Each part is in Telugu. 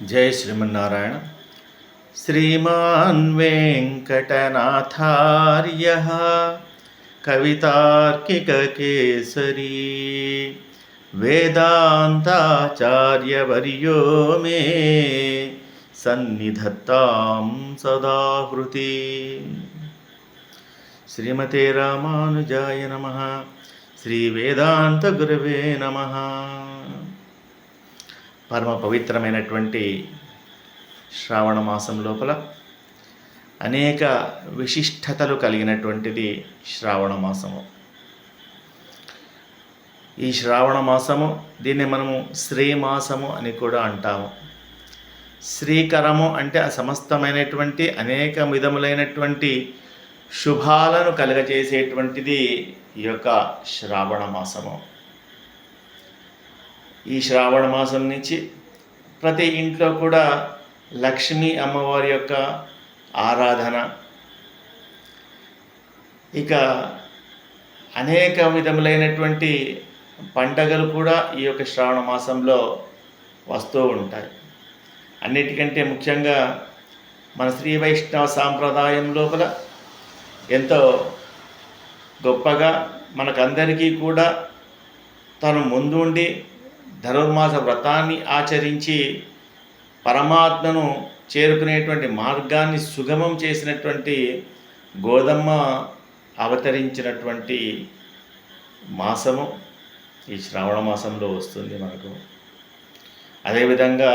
जय श्रीमन्नारायण। श्रीमान् वेङ्कटनाथार्यः कवितार्किककेसरी वेदान्ताचार्यवर्यो मे सन्निधत्तां सदा हृदि। श्रीमते रामानुजाय नमः। శ్రీ వేదాంత గురవే నమః। పరమ పవిత్రమైనటువంటి శ్రావణ మాసం లోపల అనేక విశిష్టతలు కలిగినటువంటిది శ్రావణ మాసము. ఈ శ్రావణ మాసము దీన్ని మనము శ్రీమాసము అని కూడా అంటాము. శ్రీకరము అంటే సమస్తమైనటువంటి అనేక విధములైనటువంటి శుభాలను కలుగజేసేటువంటిది ఈ యొక్క శ్రావణ మాసము. ఈ శ్రావణ మాసం నుంచి ప్రతి ఇంట్లో కూడా లక్ష్మీ అమ్మవారి యొక్క ఆరాధన, ఇక అనేక విధములైనటువంటి పండగలు కూడా ఈ యొక్క శ్రావణ మాసంలో వస్తూ ఉంటాయి. అన్నిటికంటే ముఖ్యంగా మన శ్రీ వైష్ణవ సాంప్రదాయం లోపల ఎంతో గొప్పగా మనకందరికీ కూడా తను ముందుండి ధనుర్మాస వ్రతాన్ని ఆచరించి పరమాత్మను చేరుకునేటువంటి మార్గాన్ని సుగమం చేసినటువంటి గోదమ్మ అవతరించినటువంటి మాసము ఈ శ్రావణ మాసంలో వస్తుంది మనకు. అదేవిధంగా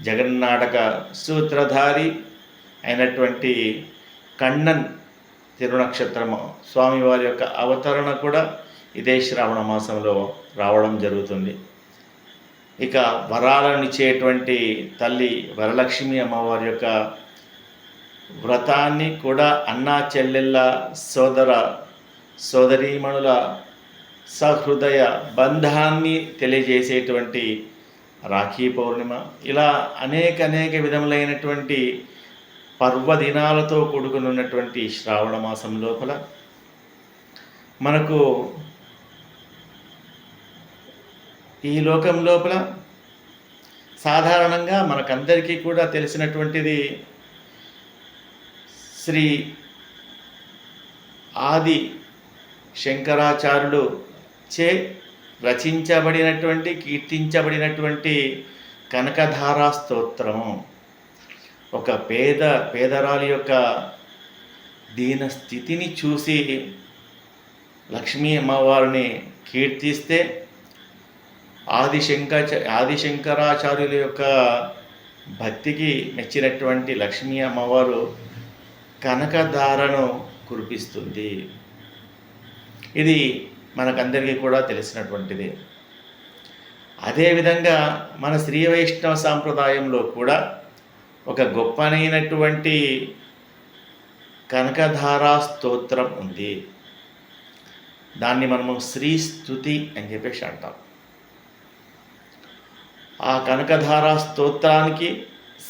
జగన్నాటక సూత్రధారి అయినటువంటి కన్నన్ తిరునక్షత్రము స్వామివారి యొక్క అవతరణ కూడా ఇదే శ్రావణ మాసంలో రావడం జరుగుతుంది. ఇక వరాలను ఇచ్చేటువంటి తల్లి వరలక్ష్మి అమ్మవారి యొక్క వ్రతాన్ని కూడా అన్నా చెల్లెళ్ళ సోదరీమణుల సహృదయ బంధాన్ని తెలియజేసేటువంటి రాఖీ పౌర్ణిమ, ఇలా అనేక విధములైనటువంటి పర్వదినాలతో కూడుకుని ఉన్నటువంటి శ్రావణ మాసం లోపల మనకు ఈ లోకం లోపల సాధారణంగా మనకందరికీ కూడా తెలిసినటువంటిది శ్రీ ఆది శంకరాచార్యుడు చే రచించబడినటువంటి కీర్తించబడినటువంటి కనకధారా స్తోత్రము. ఒక పేదరాలి యొక్క దీన స్థితిని చూసి లక్ష్మీ అమ్మవారిని కీర్తిస్తే ఆదిశంకరాచార్యుల యొక్క భక్తికి మెచ్చినటువంటి లక్ష్మీ అమ్మవారు కనకధారను కురిపిస్తుంది. ఇది మనకందరికీ కూడా తెలిసినటువంటిది. అదేవిధంగా మన శ్రీ వైష్ణవ సాంప్రదాయంలో కూడా ఒక గొప్పనైనటువంటి కనకధారా స్తోత్రం ఉంది. దాన్ని మనము శ్రీ స్తుతి అని చెప్పేసి అంటాం. ఆ కనకధారా స్తోత్రానికి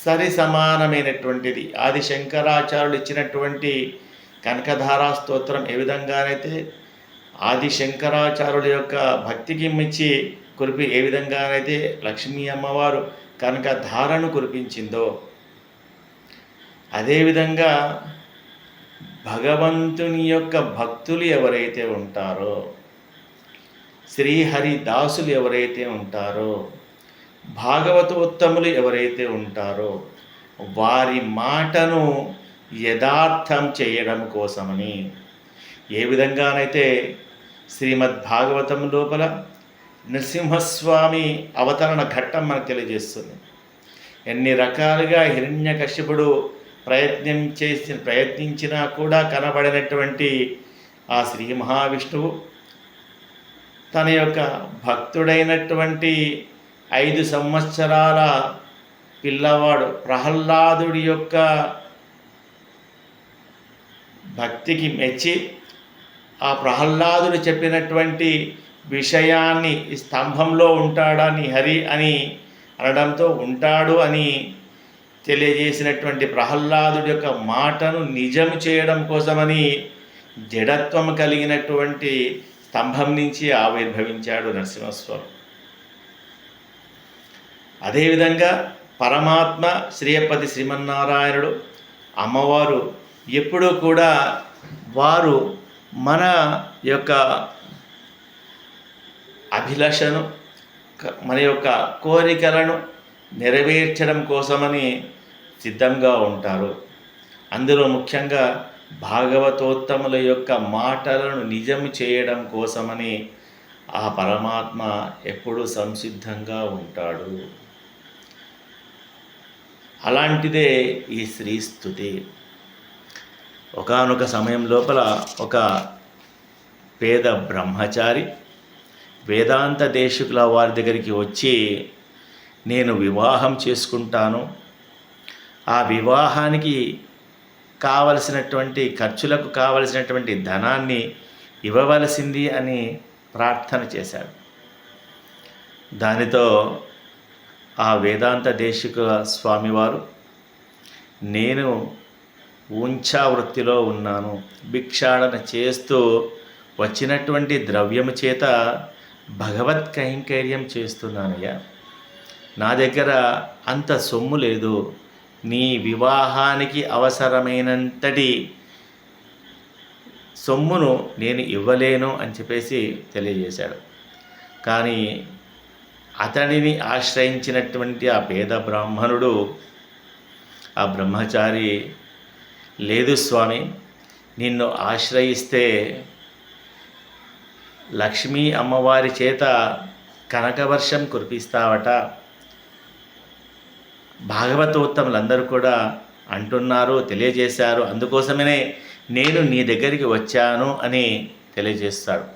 సరి సమానమైనటువంటిది ఆది శంకరాచార్యులు ఇచ్చినటువంటి కనకధారా స్తోత్రం ఏ విధంగానైతే ఆది శంకరాచార్యుల యొక్క భక్తికి మెచ్చి ఏ విధంగానైతే లక్ష్మీ అమ్మవారు కనకధారను కురిపించిందో, అదేవిధంగా భగవంతుని యొక్క భక్తులు ఎవరైతే ఉంటారో, శ్రీహరిదాసులు ఎవరైతే ఉంటారో, భాగవతోత్తములు ఎవరైతే ఉంటారో వారి మాటను యథార్థం చేయడం కోసమని ఏ విధంగానైతే శ్రీమద్ భాగవతం లోపల నృసింహస్వామి అవతరణ ఘట్టం మనకు తెలియజేస్తుంది. ఎన్ని రకాలుగా హిరణ్యకశ్యపుడు ప్రయత్నించినా కూడా కనబడినటువంటి ఆ శ్రీ మహావిష్ణువు తన యొక్క భక్తుడైనటువంటి 5 సంవత్సరాల పిల్లవాడు ప్రహ్లాదుడి యొక్క భక్తికి మెచ్చి ఆ ప్రహ్లాదుడు చెప్పినటువంటి విషయాన్ని ఈ స్తంభంలో ఉంటాడని హరి అని అనడంతో ఉంటాడు అని తెలియజేసినటువంటి ప్రహ్లాదుడి యొక్క మాటను నిజం చేయడం కోసమని జడత్వం కలిగినటువంటి స్తంభం నుంచి ఆవిర్భవించాడు నరసింహస్వామి. అదేవిధంగా పరమాత్మ శ్రీయపతి శ్రీమన్నారాయణుడు అమ్మవారు ఎప్పుడూ కూడా వారు మన యొక్క అభిలాషను మన యొక్క కోరికలను నెరవేర్చడం కోసమని సిద్ధంగా ఉంటారు. అందులో ముఖ్యంగా భాగవతోత్తముల యొక్క మాటలను నిజం చేయడం కోసమని ఆ పరమాత్మ ఎప్పుడూ సంసిద్ధంగా ఉంటాడు. అలాంటిదే ఈ శ్రీస్తుతి. ఒకానొక సమయం లోపల ఒక పేద బ్రహ్మచారి వేదాంత దేశికుల వారి దగ్గరికి వచ్చి, నేను వివాహం చేసుకుంటాను, ఆ వివాహానికి కావలసినటువంటి ఖర్చులకు కావలసినటువంటి ధనాన్ని ఇవ్వవలసింది అని ప్రార్థన చేశాడు. దానితో ఆ వేదాంత దేశికుల స్వామివారు, నేను ఉంచా వృత్తిలో ఉన్నాను, భిక్షాటన చేస్తూ వచ్చినటువంటి ద్రవ్యము చేత భగవత్ కైంకర్యం చేస్తున్నానయ్యా, నా దగ్గర అంత సొమ్ము లేదు, నీ వివాహానికి అవసరమైనంతటి సొమ్మును నేను ఇవ్వలేను అని చెప్పేసి తెలియజేశాడు. కానీ అతడిని ఆశ్రయించినటువంటి ఆ పేద బ్రాహ్మణుడు, ఆ బ్రహ్మచారి, లేదు స్వామి, నిన్ను ఆశ్రయిస్తే లక్ష్మీ అమ్మవారి చేత కనకవర్షం కురిపిస్తావట, భాగవతోత్తములందరూ కూడా అంటున్నారు, తెలియజేశారు, అందుకోసమనే నేను నీ దగ్గరికి వచ్చాను అని తెలియజేస్తాడు.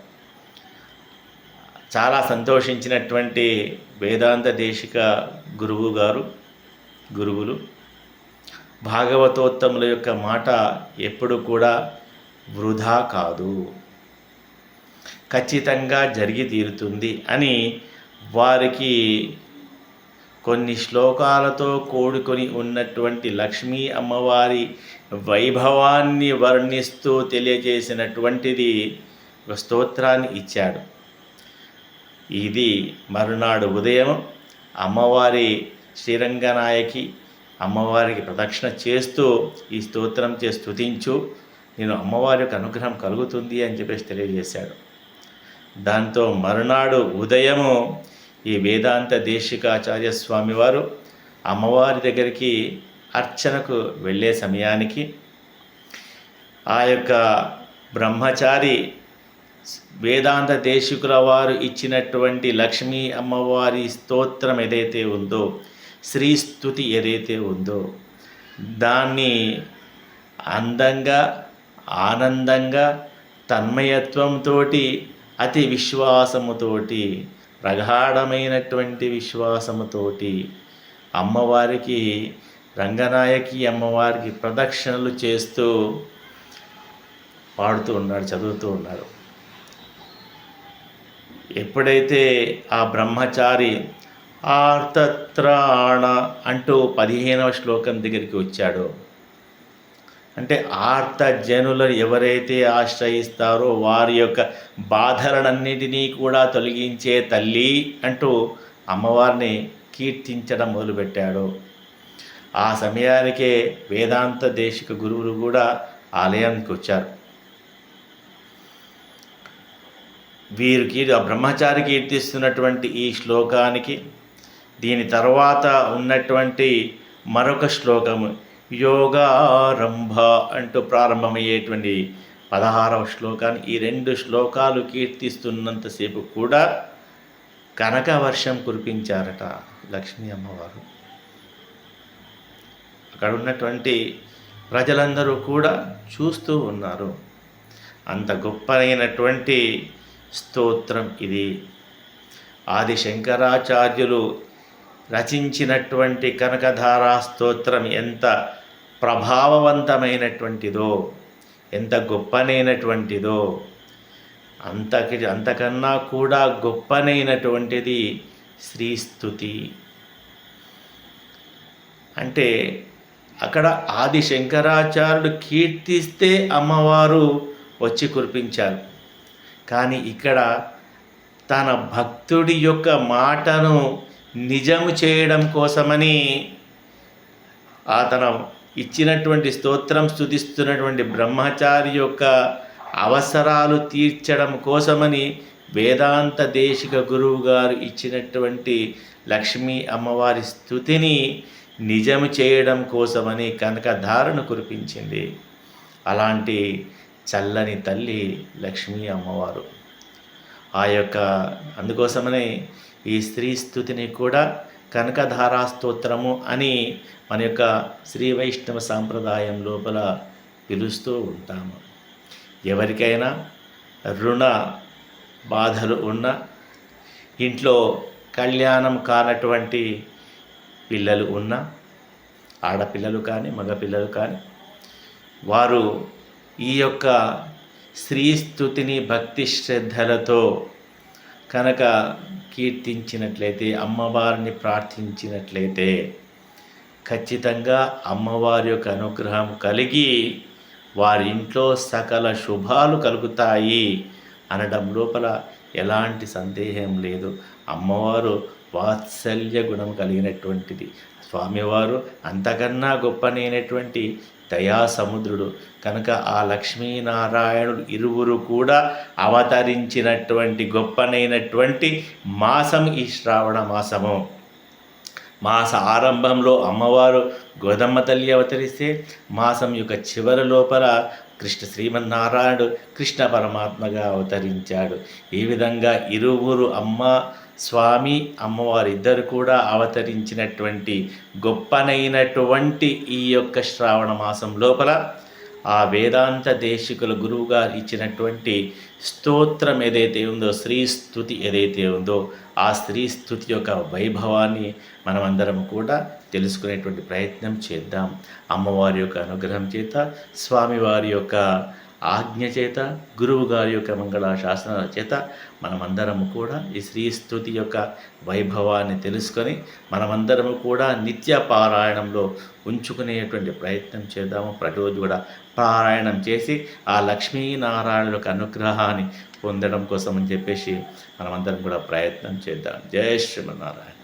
చాలా సంతోషించినటువంటి వేదాంత దేశిక గురువులు భాగవతోత్తముల యొక్క మాట ఎప్పుడు కూడా వృధా కాదు, ఖచ్చితంగా జరిగి తీరుతుంది అని వారికి కొన్ని శ్లోకాలతో కూడుకొని ఉన్నటువంటి లక్ష్మీ అమ్మవారి వైభవాన్ని వర్ణిస్తూ తెలియజేసినటువంటిది ఒక స్తోత్రాన్ని ఇచ్చాడు. ఇది మరునాడు ఉదయం అమ్మవారి శ్రీరంగనాయకి అమ్మవారికి ప్రదక్షిణ చేస్తూ ఈ స్తోత్రం చేసి స్తుతించు, నేను అమ్మవారి యొక్క అనుగ్రహం కలుగుతుంది అని చెప్పేసి తెలియజేశాడు. దాంతో మరునాడు ఉదయము ఈ వేదాంత దేశికాచార్య స్వామి వారు అమ్మవారి దగ్గరికి అర్చనకు వెళ్ళే సమయానికి ఆ యొక్క బ్రహ్మచారి వేదాంత దేశికుల వారు ఇచ్చినటువంటి లక్ష్మీ అమ్మవారి స్తోత్రం ఏదైతే ఉందో, శ్రీస్తుతి ఏదైతే ఉందో, దాన్ని అందంగా ఆనందంగా తన్మయత్వంతో అతి విశ్వాసముతోటి, ప్రగాఢమైనటువంటి విశ్వాసముతోటి అమ్మవారికి, రంగనాయకి అమ్మవారికి ప్రదక్షిణలు చేస్తూ పాడుతూ ఉన్నాడు, చదువుతూ ఉన్నాడు. ఎప్పుడైతే ఆ బ్రహ్మచారి ఆర్తత్రాణ అంటూ 15వ శ్లోకం దగ్గరికి వచ్చాడో, అంటే ఆర్త జనులను ఎవరైతే ఆశ్రయిస్తారో వారి యొక్క బాధలన్నిటినీ కూడా తొలగించే తల్లి అంటూ అమ్మవారిని కీర్తించడం మొదలుపెట్టాడు. ఆ సమయానికే వేదాంత దేశిక గురువులు కూడా ఆలయానికి వచ్చారు. వీరికి ఆ బ్రహ్మచారి కీర్తిస్తున్నటువంటి ఈ శ్లోకానికి దీని తర్వాత ఉన్నటువంటి మరొక శ్లోకము యోగారంభ అంటూ ప్రారంభమయ్యేటువంటి 16వ శ్లోకాన్ని, ఈ 2 శ్లోకాలు కీర్తిస్తున్నంతసేపు కూడా కనక వర్షం కురిపించారట లక్ష్మీ అమ్మవారు. అక్కడ ఉన్నటువంటి ప్రజలందరూ కూడా చూస్తూ ఉన్నారు. అంత గొప్పనైనటువంటి స్తోత్రం ఇది. ఆది శంకరాచార్యులు రచించినటువంటి కనకధారా స్తోత్రం ఎంత ప్రభావవంతమైనటువంటిదో, ఎంత గొప్పనైనటువంటిదో, అంతకన్నా కూడా గొప్పనైనటువంటిది శ్రీస్తుతి. అంటే అక్కడ ఆది శంకరాచార్యుడు కీర్తిస్తే అమ్మవారు వచ్చి కురిపించారు. కానీ ఇక్కడ తన భక్తుడి యొక్క మాటను నిజము చేయడం కోసమని అతను ఇచ్చినటువంటి స్తోత్రం స్తుతిస్తున్నటువంటి బ్రహ్మచారి యొక్క అవసరాలు తీర్చడం కోసమని వేదాంత దేశిక గురువు గారు ఇచ్చినటువంటి లక్ష్మీ అమ్మవారి స్తుతిని నిజము చేయడం కోసమని కనకధారను కురిపించింది. అలాంటి చల్లని తల్లి లక్ష్మీ అమ్మవారు. ఆ యొక్క అందుకోసమనే ఈ స్త్రీ స్తుతిని కూడా కనకధారా స్తోత్రము అని మన యొక్క శ్రీ వైష్ణవ సాంప్రదాయం లోపల పిలుస్తూ ఉంటాము. ఎవరికైనా రుణ బాధలు ఉన్న, ఇంట్లో కళ్యాణం కానటువంటి పిల్లలు ఉన్న, ఆడపిల్లలు కానీ మగపిల్లలు కానీ, వారు ఈ యొక్క స్త్రీ స్తుతిని భక్తి శ్రద్ధలతో కనుక కీర్తించినట్లయితే, అమ్మవారిని ప్రార్థించినట్లయితే ఖచ్చితంగా అమ్మవారి యొక్క అనుగ్రహం కలిగి వారి ఇంట్లో సకల శుభాలు కలుగుతాయి అనడం లోపల ఎలాంటి సందేహం లేదు. అమ్మవారు వాత్సల్య గుణం కలిగినటువంటిది. స్వామివారు అంతకన్నా గొప్పనైనటువంటి దయా సముద్రుడు కనుక ఆ లక్ష్మీనారాయణుడు ఇరువురు కూడా అవతరించినటువంటి గొప్పనైనటువంటి మాసం ఈ శ్రావణ మాసము. మాస ఆరంభంలో అమ్మవారు గోదమ్మ తల్లి అవతరిస్తే, మాసం యొక్క చివరి లోపల శ్రీమన్నారాయణుడు కృష్ణ పరమాత్మగా అవతరించాడు. ఈ విధంగా ఇరువురు స్వామి అమ్మవారు ఇద్దరు కూడా అవతరించినటువంటి గొప్పనైనటువంటి ఈ యొక్క శ్రావణ మాసం లోపల ఆ వేదాంత దేశికుల గురువుగారు ఇచ్చినటువంటి స్తోత్రం ఏదైతే ఉందో, స్త్రీ స్తుతి ఏదైతే ఉందో, ఆ స్త్రీ స్తుతి యొక్క వైభవాన్ని మనమందరం కూడా తెలుసుకునేటువంటి ప్రయత్నం చేద్దాం. అమ్మవారి యొక్క అనుగ్రహం చేత, స్వామివారి యొక్క ఆజ్ఞ చేత, గురువు గారి యొక్క మంగళాశాసనాల చేత మనమందరము కూడా ఈ శ్రీ స్తుతి యొక్క వైభవాన్ని తెలుసుకొని మనమందరము కూడా నిత్య పారాయణంలో ఉంచుకునేటువంటి ప్రయత్నం చేద్దాము. ప్రతిరోజు కూడా పారాయణం చేసి ఆ లక్ష్మీనారాయణుల యొక్క అనుగ్రహాన్ని పొందడం కోసం అని చెప్పేసి మనమందరం కూడా ప్రయత్నం చేద్దాం. జై శ్రీమన్నారాయణ.